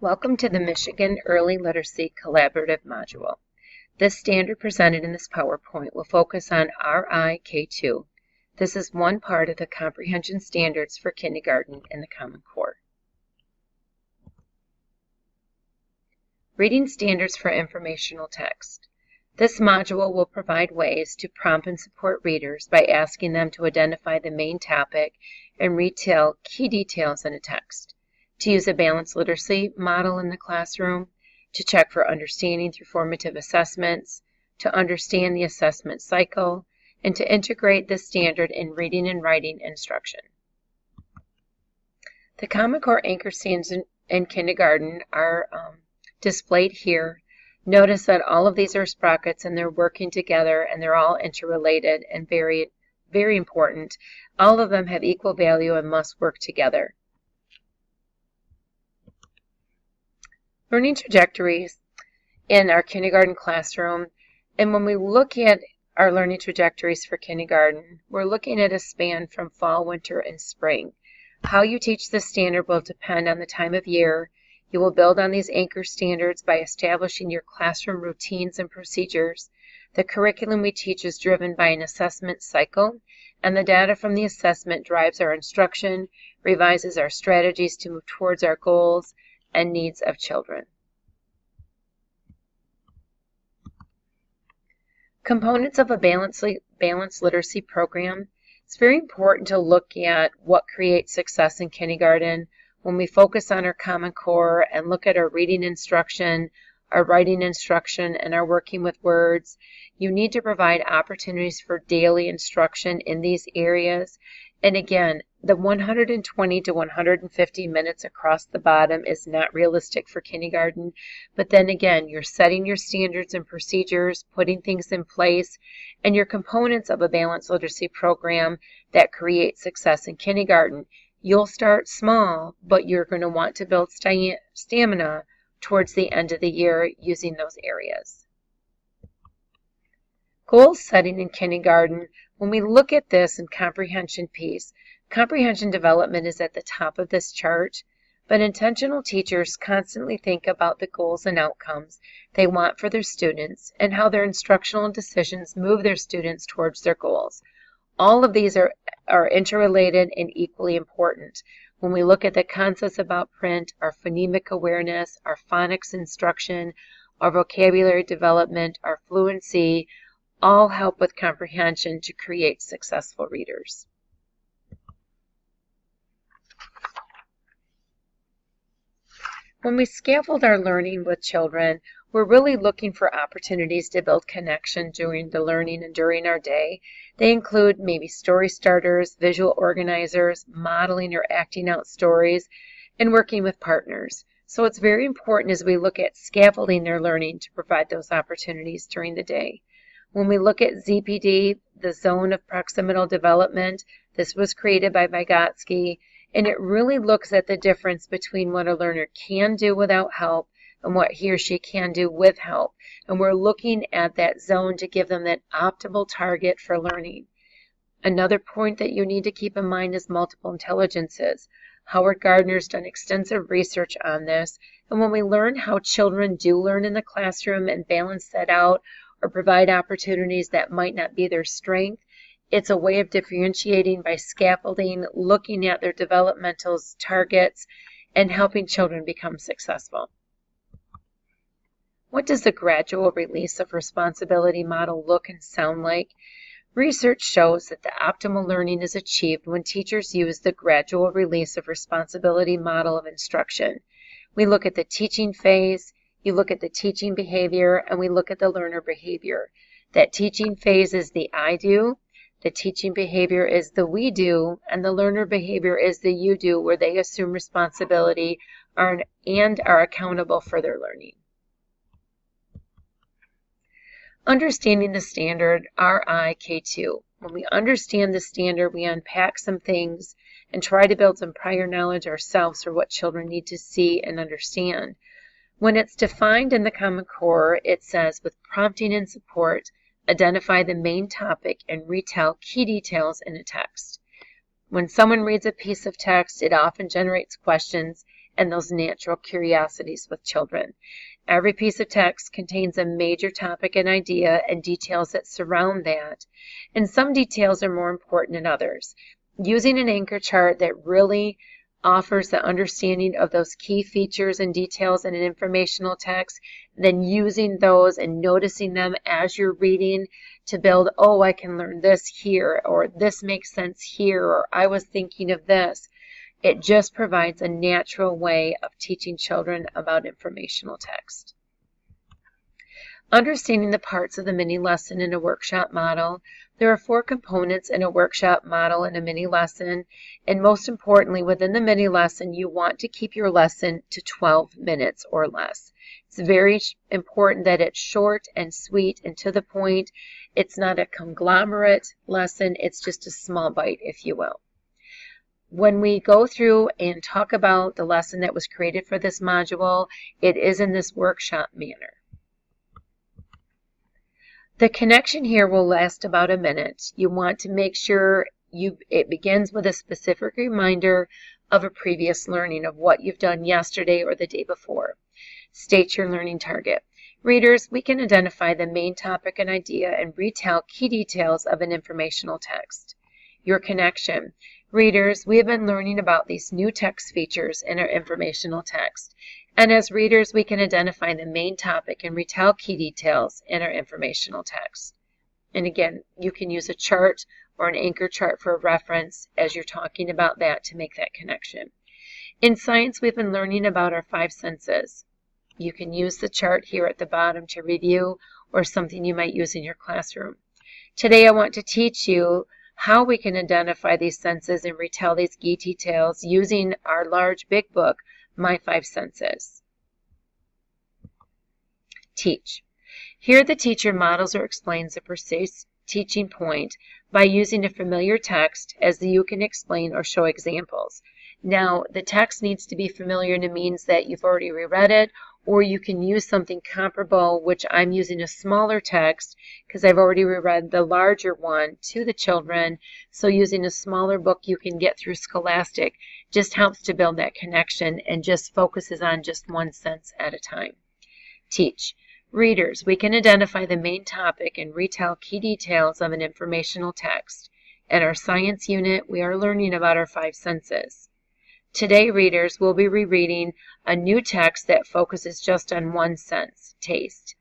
Welcome to the Michigan Early Literacy Collaborative Module. This standard presented in this PowerPoint will focus on RI.K.2. This is one part of the comprehension standards for kindergarten in the Common Core. Reading standards for informational text. This module will provide ways to prompt and support readers by asking them to identify the main topic and retell key details in a text, to use a balanced literacy model in the classroom, to check for understanding through formative assessments, to understand the assessment cycle, and to integrate this standard in reading and writing instruction. The Common Core anchor standards in kindergarten are displayed here. Notice that all of these are sprockets and they're working together and they're all interrelated and very, very important. All of them have equal value and must work together. Learning trajectories in our kindergarten classroom, and when we look at our learning trajectories for kindergarten, we're looking at a span from fall, winter, and spring. How you teach this standard will depend on the time of year. You will build on these anchor standards by establishing your classroom routines and procedures. The curriculum we teach is driven by an assessment cycle, and the data from the assessment drives our instruction, revises our strategies to move towards our goals and needs of children. Components of a balanced literacy program. It's very important to look at what creates success in kindergarten. When we focus on our Common Core and look at our reading instruction, our writing instruction, and our working with words, you need to provide opportunities for daily instruction in these areas. And again, the 120 to 150 minutes across the bottom is not realistic for kindergarten. But then again, you're setting your standards and procedures, putting things in place, and your components of a balanced literacy program that create success in kindergarten. You'll start small, but you're going to want to build stamina towards the end of the year using those areas. Goal setting in kindergarten. When we look at this in comprehension piece, comprehension development is at the top of this chart, but intentional teachers constantly think about the goals and outcomes they want for their students and how their instructional decisions move their students towards their goals. All of these are interrelated and equally important. When we look at the concepts about print, our phonemic awareness, our phonics instruction, our vocabulary development, our fluency, all help with comprehension to create successful readers. When we scaffold our learning with children, we're really looking for opportunities to build connection during the learning and during our day. They include maybe story starters, visual organizers, modeling or acting out stories, and working with partners. So it's very important as we look at scaffolding their learning to provide those opportunities during the day. When we look at ZPD, the Zone of Proximal Development, this was created by Vygotsky, and it really looks at the difference between what a learner can do without help and what he or she can do with help. And we're looking at that zone to give them that optimal target for learning. Another point that you need to keep in mind is multiple intelligences. Howard Gardner's done extensive research on this, and when we learn how children do learn in the classroom and balance that out or provide opportunities that might not be their strength, it's a way of differentiating by scaffolding, looking at their developmental targets, and helping children become successful. What does the gradual release of responsibility model look and sound like? Research shows that the optimal learning is achieved when teachers use the gradual release of responsibility model of instruction. We look at the teaching phase, you look at the teaching behavior, and we look at the learner behavior. That teaching phase is the I do, the teaching behavior is the we do, and the learner behavior is the you do, where they assume responsibility and are accountable for their learning. Understanding the standard RI.K.2. When we understand the standard, we unpack some things and try to build some prior knowledge ourselves for what children need to see and understand. When it's defined in the Common Core, it says, with prompting and support, identify the main topic and retell key details in a text. When someone reads a piece of text, it often generates questions, and those natural curiosities with children. Every piece of text contains a major topic and idea and details that surround that, and some details are more important than others. Using an anchor chart that really offers the understanding of those key features and details in an informational text, then using those and noticing them as you're reading to build, oh, I can learn this here, or this makes sense here, or I was thinking of this. It just provides a natural way of teaching children about informational text. Understanding the parts of the mini lesson in a workshop model. There are 4 components in a workshop model in a mini lesson, and most importantly, within the mini lesson, you want to keep your lesson to 12 minutes or less. It's very important that it's short and sweet and to the point. It's not a conglomerate lesson, it's just a small bite, if you will. When we go through and talk about the lesson that was created for this module, it is in this workshop manner. The connection here will last about a minute. You want to make sure it begins with a specific reminder of a previous learning of what you've done yesterday or the day before. State your learning target. Readers, we can identify the main topic and idea and retell key details of an informational text. Your connection. Readers, we have been learning about these new text features in our informational text. And as readers, we can identify the main topic and retell key details in our informational text. And again, you can use a chart or an anchor chart for a reference as you're talking about that to make that connection. In science, we've been learning about our 5 senses. You can use the chart here at the bottom to review, or something you might use in your classroom. Today, I want to teach you how we can identify these senses and retell these key details using our large big book, My 5 Senses. Teach. Here the teacher models or explains a precise teaching point by using a familiar text as you can explain or show examples. Now, the text needs to be familiar, and it means that you've already reread it, or you can use something comparable, which I'm using a smaller text because I've already reread the larger one to the children. So using a smaller book you can get through Scholastic just helps to build that connection and just focuses on just one sense at a time. Teach. Readers, we can identify the main topic and retell key details of an informational text. In our science unit, we are learning about our 5 senses. Today, readers, will be rereading a new text that focuses just on one sense, taste.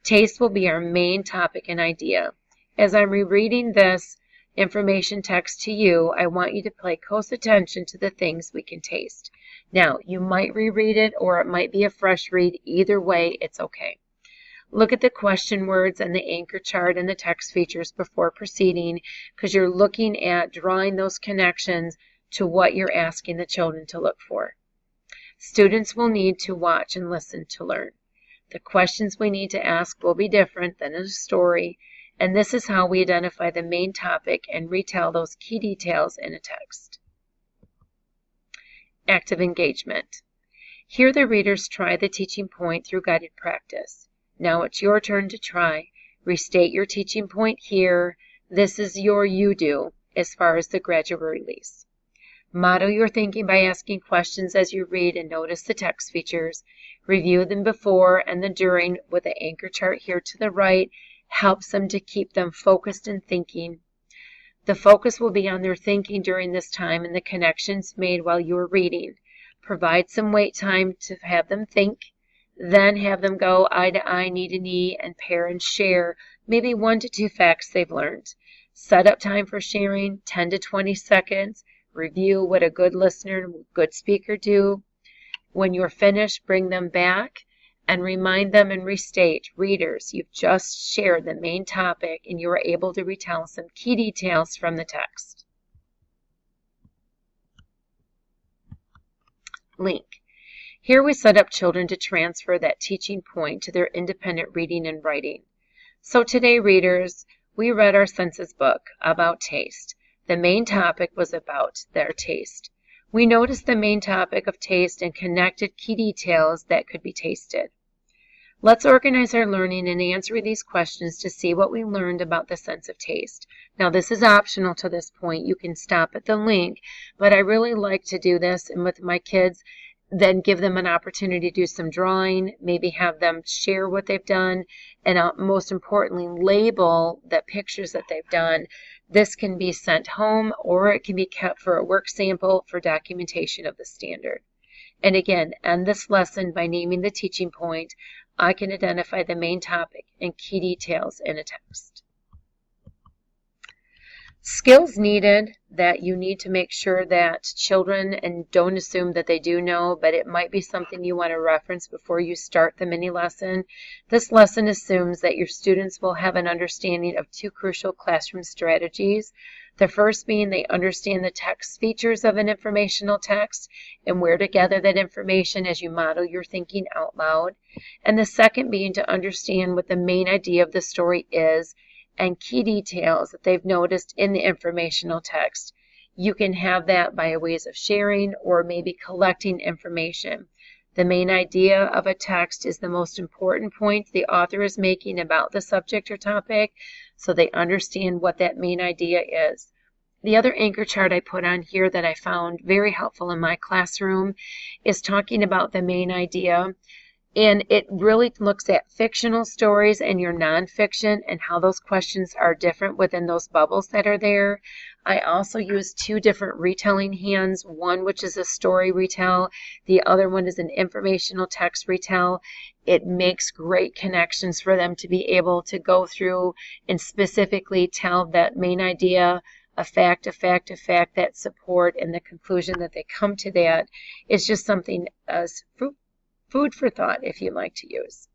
Taste will be our main topic and idea. As I'm rereading this information text to you, I want you to pay close attention to the things we can taste. Now, you might reread it or it might be a fresh read. Either way, it's okay. Look at the question words and the anchor chart and the text features before proceeding, because you're looking at drawing those connections to what you're asking the children to look for. Students will need to watch and listen to learn. The questions we need to ask will be different than in a story, and this is how we identify the main topic and retell those key details in a text. Active engagement. Here the readers try the teaching point through guided practice. Now it's your turn to try. Restate your teaching point here. This is your you do as far as the gradual release. Model your thinking by asking questions as you read and notice the text features. Review them before and the during with the anchor chart here to the right. Helps them to keep them focused and thinking. The focus will be on their thinking during this time and the connections made while you are reading. Provide some wait time to have them think. Then have them go eye to eye, knee to knee, and pair and share maybe 1 to 2 facts they've learned. Set up time for sharing, 10 to 20 seconds. Review what a good listener and good speaker do. When you're finished, bring them back and remind them and restate. Readers, you've just shared the main topic and you were able to retell some key details from the text. Link. Here we set up children to transfer that teaching point to their independent reading and writing. So today, readers, we read our senses book about taste. The main topic was about their taste. We noticed the main topic of taste and connected key details that could be tasted. Let's organize our learning and answer these questions to see what we learned about the sense of taste. Now, this is optional to this point. You can stop at the link, but I really like to do this, and with my kids, then give them an opportunity to do some drawing, maybe have them share what they've done, and most importantly, label the pictures that they've done. This can be sent home, or it can be kept for a work sample for documentation of the standard. And again, end this lesson by naming the teaching point. I can identify the main topic and key details in a text. Skills needed that you need to make sure that children, and don't assume that they do know, but it might be something you want to reference before you start the mini lesson. This lesson assumes that your students will have an understanding of two crucial classroom strategies. The first being they understand the text features of an informational text and where to gather that information as you model your thinking out loud. And the second being to understand what the main idea of the story is and key details that they've noticed in the informational text. You can have that by ways of sharing or maybe collecting information. The main idea of a text is the most important point the author is making about the subject or topic, so they understand what that main idea is. The other anchor chart I put on here that I found very helpful in my classroom is talking about the main idea. And it really looks at fictional stories and your nonfiction and how those questions are different within those bubbles that are there. I also use two different retelling hands, one which is a story retell, the other one is an informational text retell. It makes great connections for them to be able to go through and specifically tell that main idea, a fact, that support, and the conclusion that they come to that is just something as food for thought, if you like to use.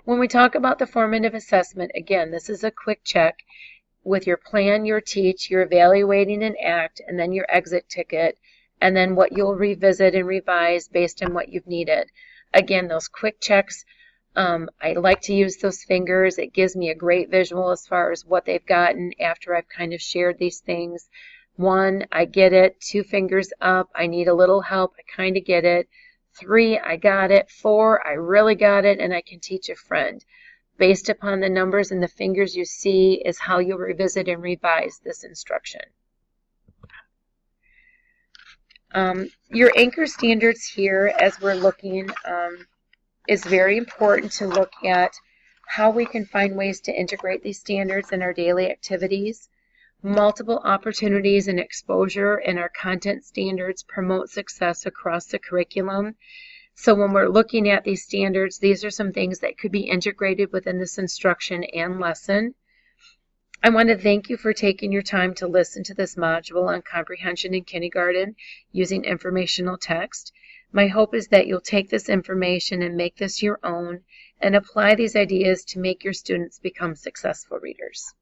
When we talk about the formative assessment, again, this is a quick check with your plan, your teach, your evaluating and act, and then your exit ticket, and then what you'll revisit and revise based on what you've needed. Again, those quick checks, I like to use those fingers. It gives me a great visual as far as what they've gotten after I've kind of shared these things. 1, I get it. 2 fingers up, I need a little help. I kind of get it. 3, I got it. 4, I really got it, and I can teach a friend. Based upon the numbers and the fingers you see is how you'll revisit and revise this instruction. Your anchor standards here, as we're looking, is very important to look at how we can find ways to integrate these standards in our daily activities. Multiple opportunities and exposure in our content standards promote success across the curriculum. So when we're looking at these standards, these are some things that could be integrated within this instruction and lesson. I want to thank you for taking your time to listen to this module on comprehension in kindergarten using informational text. My hope is that you'll take this information and make this your own and apply these ideas to make your students become successful readers.